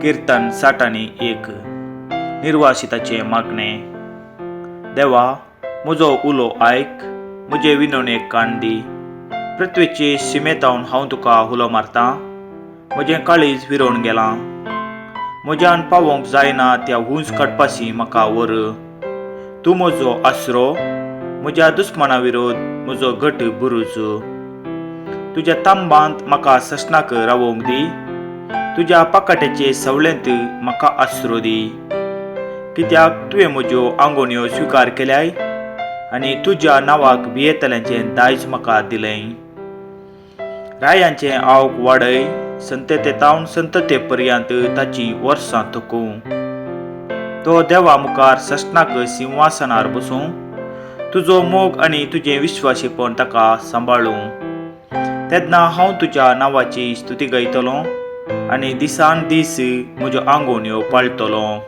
कीर्तन 60:1 निर्वासिताचे मागणे. देवा, म्हजो उलो आयक, म्हजे विनवणेक कान दी. पृथ्वीचे शिमेतावन हांव तुका उलो मारतां. म्हजें काळीज विरोवन गेलां. म्हज्यान पावोंक जायना त्या हुंच काडपाशी म्हाका व्हर. तूं म्हजो आसरो, म्हज्या दुस्मनां विरोध म्हजो घट बुरूज. तुज्या तांबांत म्हाका ससनाक रावोंक दी. तुज्या पाकाट्याचे सवलेंत म्हाका आसरो दी. कित्याक तुवें म्हज्यो आंगवण्यो स्विकार केल्याय आनी तुज्या नांवाक भियेतल्यांचें दायज म्हाका दिलें. रायांचें आवक वाडय, संततेतावन संतते पर्यंत ताची वर्सां थकूं. तो देवा मुखार ससनाक सिंहासनार बसूं. तुजो मोग आनी तुजें विश्वासीपण ताका सांबाळूं. तेन्ना हांव तुज्या नांवाची स्तुती गायतलों आनी दिसान दीस म्हज्यो आंगवण्यो पाळटलों.